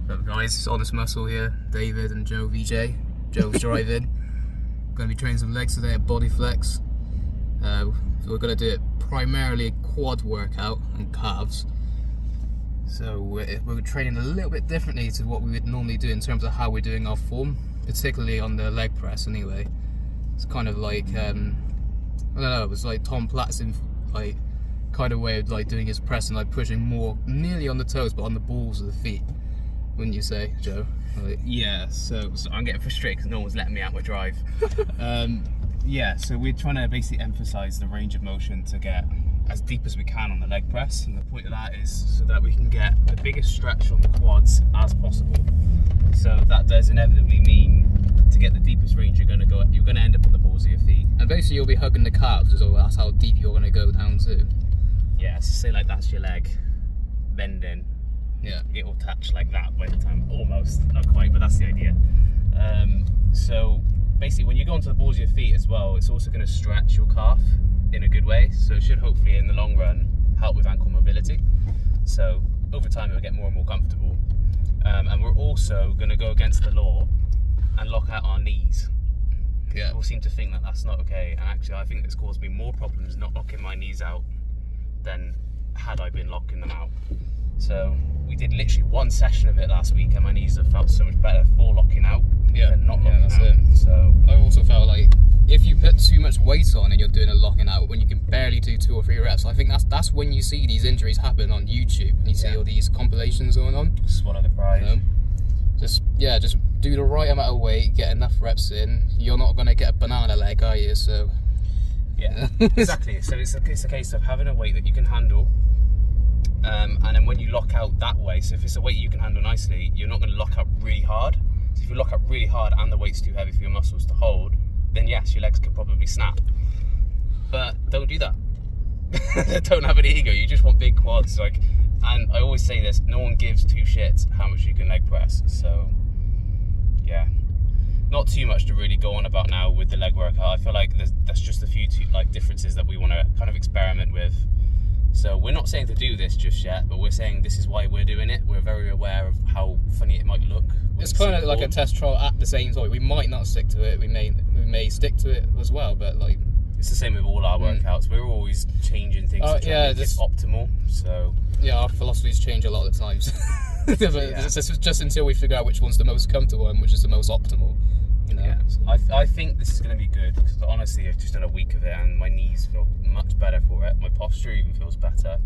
What's up guys, it's Honest Muscle here, David and Joe VJ. Joe's driving. Going to be training some legs today at Body Flex. So we're going to do it primarily a quad workout and calves. So we're training a little bit differently to what we would normally do in terms of how we're doing our form, particularly on the leg press anyway. It's kind of like, I don't know, it was like Tom Platt's like kind of way of like doing his press and like pushing more nearly on the toes but on the balls of the feet, wouldn't you say, Joe? Like, yeah, so I'm getting frustrated because no one's letting me out my drive. Yeah, so we're trying to basically emphasize the range of motion to get as deep as we can on the leg press, and the point of that is so that we can get the biggest stretch on the quads as possible. So that does inevitably mean to get the deepest range you're going to end up on the balls of your feet. and basically you'll be hugging the calves as well. That's how deep you're going to go down to. Yeah, so say like that's your leg bending. Yeah, it will touch like that by the time, almost, not quite, but that's the idea. So basically when you go onto the balls of your feet as well, it's also going to stretch your calf in a good way, so it should hopefully in the long run help with ankle mobility. So over time it will get more and more comfortable. And we're also going to go against the law and lock out our knees. yeah. People seem to think that that's not okay, and actually I think it's caused me more problems not locking my knees out than had I been locking them out. So we did literally one session of it last week and my knees have felt so much better for locking out than not locking that's out. it. So I also felt like if you put too much weight on and you're doing a locking out when you can barely do 2 or 3 reps, I think that's when you see these injuries happen on YouTube and you see all these compilations going on. swallow the pride. Just do the right amount of weight, get enough reps in. You're not going to get a banana leg, are you? So Yeah, exactly. So it's a case of having a weight that you can handle. And then when you lock out that way, so if it's a weight you can handle nicely, you're not going to lock out really hard. So if you lock out really hard and the weight's too heavy for your muscles to hold, then yes, your legs could probably snap. But don't do that. Don't have an ego. You just want big quads. And I always say this: no one gives 2 shits how much you can leg press. So yeah, not too much to really go on about now with the leg workout. I feel like there's just a few differences that we want to kind of experiment with. So we're not saying to do this just yet, but we're saying this is why we're doing it. We're very aware of how funny it might look. it's kind of like a test trial at the same time. We might not stick to it. We may stick to it as well, but like it's the same with all our workouts. We're always changing things to try and make it optimal. So yeah, our philosophies change a lot of the times. It's just until we figure out which one's the most comfortable and which is the most optimal. You know? Yeah, I think this is going to be good because honestly I've just done a week of it and my knees feel much better for it. My posture even feels better.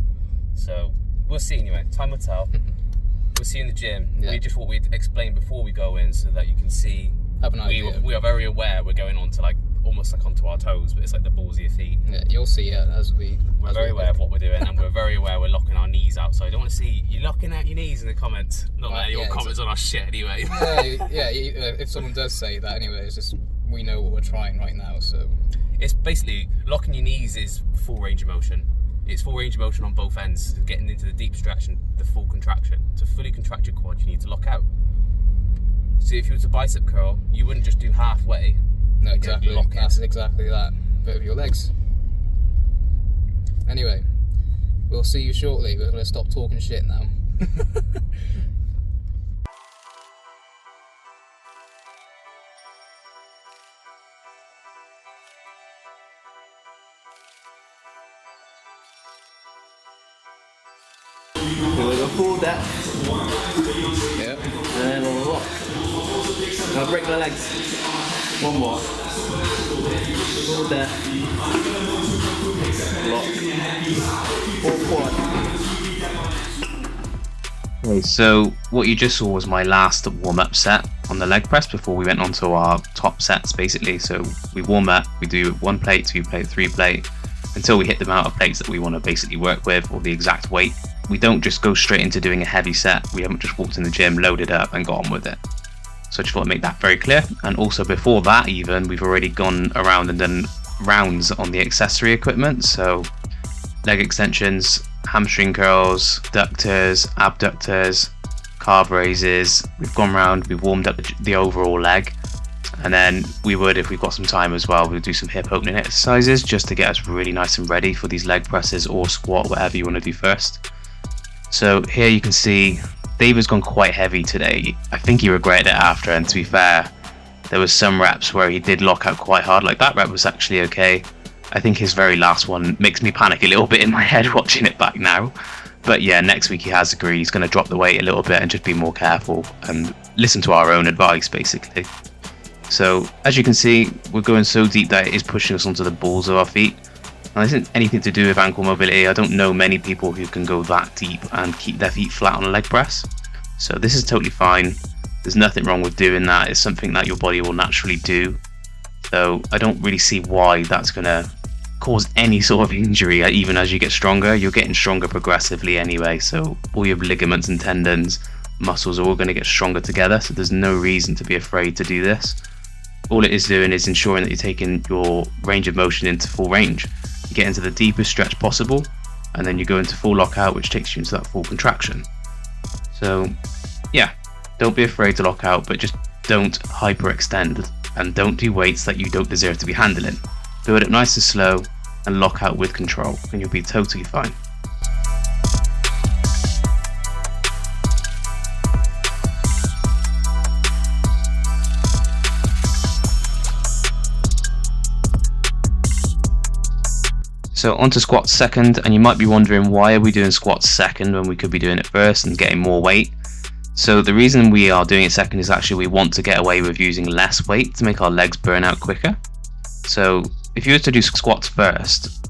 So we'll see anyway. Time will tell. We'll see you in the gym. Yeah. We just thought we'd explain before we go in so that you can see. Have an idea. We are very aware we're going on to almost onto our toes, but it's like the balls of your feet. Yeah, you'll see it as we're very aware of what we're doing, and we're very aware we're locking our knees out. So I don't want to see you locking out your knees in the comments. Not that anyone comments on our shit anyway. If someone does say that anyway, it's just we know what we're trying right now. So it's basically locking your knees is full range of motion. It's full range of motion on both ends, getting into the deep stretch and the full contraction. To fully contract your quad, you need to lock out. So if you were to bicep curl, you wouldn't just do halfway. no, exactly. That's exactly that. But with your legs. Anyway, we'll see you shortly. We're going to stop talking shit now. Here we go, full depth. Yeah. And then we'll lock. Now break the legs. One more. Full depth. Lock. Full quad. Okay, so what you just saw was my last warm-up set on the leg press before we went on to our top sets basically. So we warm up, we do 1 plate, 2 plate, 3 plate until we hit the amount of plates that we want to basically work with or the exact weight. We don't just go straight into doing a heavy set. We haven't just walked in the gym, loaded up and got on with it. So I just want to make that very clear. And also before that even, we've already gone around and done rounds on the accessory equipment. So leg extensions, hamstring curls, adductors, abductors, calf raises. We've gone around, we've warmed up the overall leg. And then we would, if we've got some time as well, we'll do some hip opening exercises just to get us really nice and ready for these leg presses or squat, whatever you want to do first. So here you can see David's gone quite heavy today. I think he regretted it after, and to be fair, there was some reps where he did lock out quite hard. Like that rep was actually okay. I think his very last one makes me panic a little bit in my head watching it back now. But yeah, next week he has agreed he's going to drop the weight a little bit and just be more careful and listen to our own advice, basically. So as you can see, we're going so deep that it is pushing us onto the balls of our feet. Now, this isn't anything to do with ankle mobility. I don't know many people who can go that deep and keep their feet flat on a leg press. So this is totally fine. There's nothing wrong with doing that. It's something that your body will naturally do. So I don't really see why that's going to cause any sort of injury. Even as you get stronger, you're getting stronger progressively anyway. So all your ligaments and tendons, muscles are all going to get stronger together. So there's no reason to be afraid to do this. All it is doing is ensuring that you're taking your range of motion into full range. You get into the deepest stretch possible, and then you go into full lockout, which takes you into that full contraction. So yeah, don't be afraid to lock out, but just don't hyperextend, and don't do weights that you don't deserve to be handling. Build it nice and slow and lock out with control, and you'll be totally fine. So onto squats second, and you might be wondering, why are we doing squats second when we could be doing it first and getting more weight? So the reason we are doing it second is actually we want to get away with using less weight to make our legs burn out quicker. So if you were to do squats first,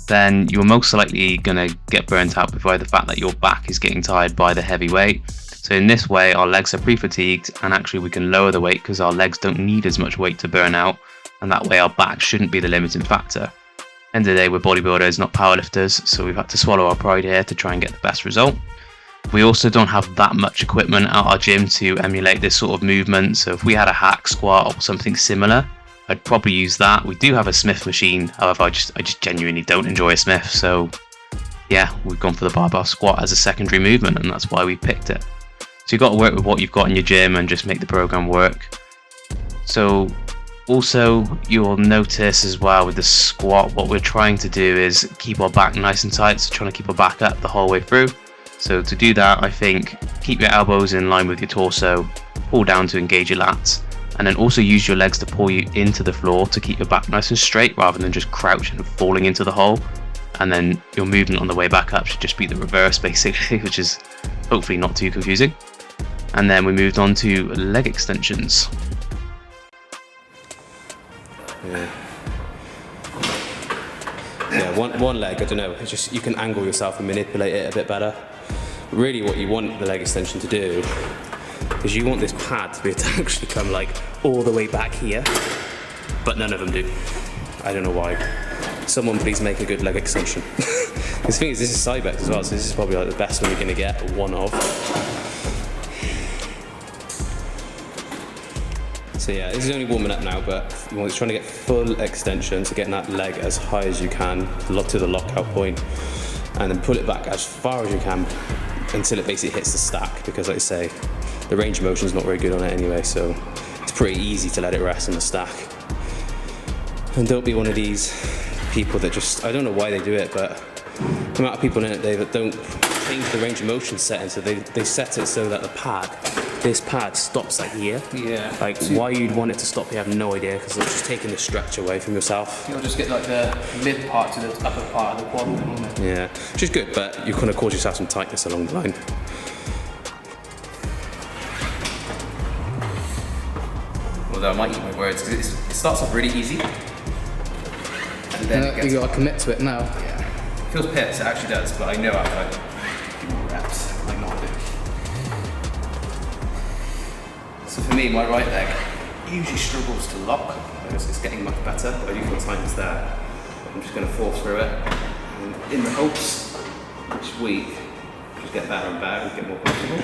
then you're most likely going to get burnt out by the fact that your back is getting tired by the heavy weight. So in this way, our legs are pre-fatigued, and actually we can lower the weight because our legs don't need as much weight to burn out, and that way our back shouldn't be the limiting factor. End of the day, we're bodybuilders, not powerlifters, so we've had to swallow our pride here to try and get the best result. We also don't have that much equipment at our gym to emulate this sort of movement, so if we had a hack squat or something similar, I'd probably use that. We do have a Smith machine, however I just genuinely don't enjoy a Smith, so yeah, we've gone for the barbell squat as a secondary movement, and that's why we picked it. So you've got to work with what you've got in your gym and just make the program work. So also, you'll notice as well with the squat, what we're trying to do is keep our back nice and tight, so trying to keep our back up the whole way through. So to do that, I think keep your elbows in line with your torso, pull down to engage your lats, and then also use your legs to pull you into the floor to keep your back nice and straight rather than just crouching and falling into the hole. And then your movement on the way back up should just be the reverse basically, which is hopefully not too confusing. And then we moved on to leg extensions. Yeah, one leg, I don't know, it's just you can angle yourself and manipulate it a bit better. But really what you want the leg extension to do is you want this pad to be able to actually come like all the way back here, but none of them do. I don't know why. Someone please make a good leg extension. The thing is, this is side backs as well, so this is probably like the best one you're going to get, one of. So yeah, this is only warming up now, but you want to try to get full extension, so getting that leg as high as you can, to the lockout point, and then pull it back as far as you can until it basically hits the stack, because like I say, the range of motion is not very good on it anyway, so it's pretty easy to let it rest on the stack. And don't be one of these people that just, I don't know why they do it, but the amount of people in it that don't change the range of motion setting, so they set it so that this pad stops like here. Yeah. Like why you'd want it to stop, you have no idea, because it's just taking the stretch away from yourself. You'll just get like the mid part to the upper part of the quad, won't it? Yeah, which is good, but you're going to cause yourself some tightness along the line. Although I might eat my words, because it starts off really easy, and then You gotta commit to it now. Yeah. It feels pits, it actually does, but I know after like a few more reps, I might not do. So for me, my right leg usually struggles to lock. It's getting much better, but I do feel tightness there. I'm just going to force through it, and in the hopes each week just get better and better and get more comfortable.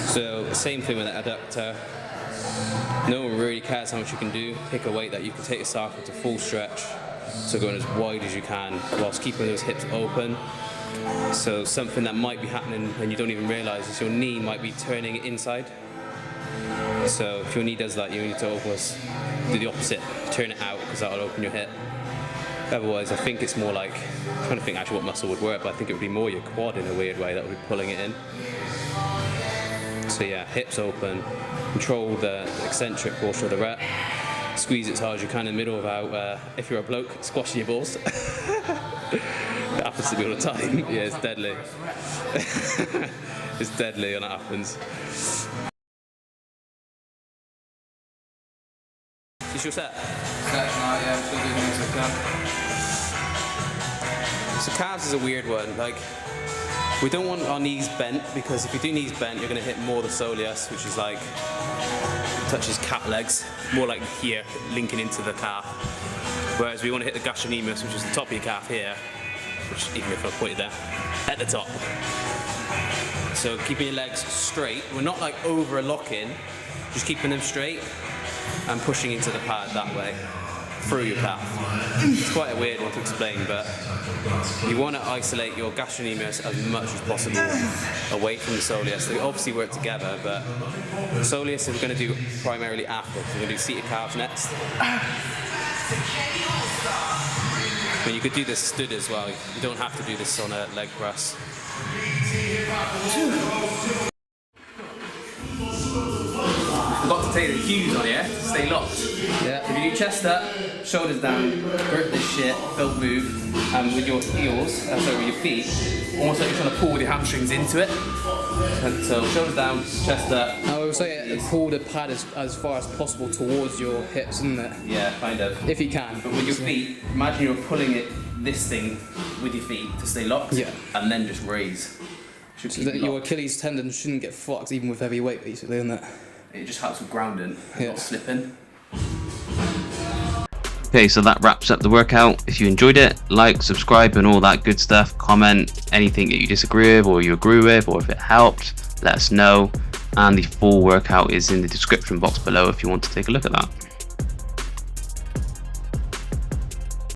So same thing with the adductor. No one really cares how much you can do. Pick a weight that you can take yourself into full stretch, so going as wide as you can whilst keeping those hips open. So something that might be happening and you don't even realise is your knee might be turning inside. So if your knee does that, you need to almost do the opposite, turn it out, because that'll open your hip. Otherwise, I think it's more like, I'm trying to think actually what muscle would work, but I think it would be more your quad in a weird way that would be pulling it in. So yeah, hips open, control the eccentric portion of the rep, squeeze it as hard as you can in the middle without, if you're a bloke, squashing your balls. It happens to me all the time. Yeah, it's deadly. It's deadly when that happens. Is your set? Yeah, I'm still doing things like that. So calves is a weird one. Like, we don't want our knees bent, because if you do knees bent, you're going to hit more the soleus, which is like, touches cat legs, more like here, linking into the calf. Whereas we want to hit the gastrocnemius, which is the top of your calf here, which even if I pointed there, at the top. So keeping your legs straight, we're not like over-locking, just keeping them straight and pushing into the pad that way, through your calf. It's quite a weird one to explain, but you want to isolate your gastrocnemius as much as possible away from the soleus. They obviously work together, but the soleus is going to do primarily after. We're going to do seated calves next. But you could do this stood as well. You don't have to do this on a leg press. Forgot to take the cues on here to stay locked. Yeah. If you do chest up, shoulders down, grip this shit, don't move, and with your heels, so with your feet, almost like you're trying to pull with your hamstrings into it. And so shoulders down, chest up. I would say pull the pad as far as possible towards your hips, isn't it? Yeah, kind of. If you can. But with your feet, imagine you're pulling this thing with your feet to stay locked, yeah, and then just raise. So that your Achilles tendon shouldn't get fucked even with heavy weight, basically, isn't it? It just helps with grounding, not slipping. Okay, so that wraps up the workout. If you enjoyed it, like, subscribe and all that good stuff. Comment anything that you disagree with or you agree with, or if it helped, let us know. And the full workout is in the description box below if you want to take a look at that.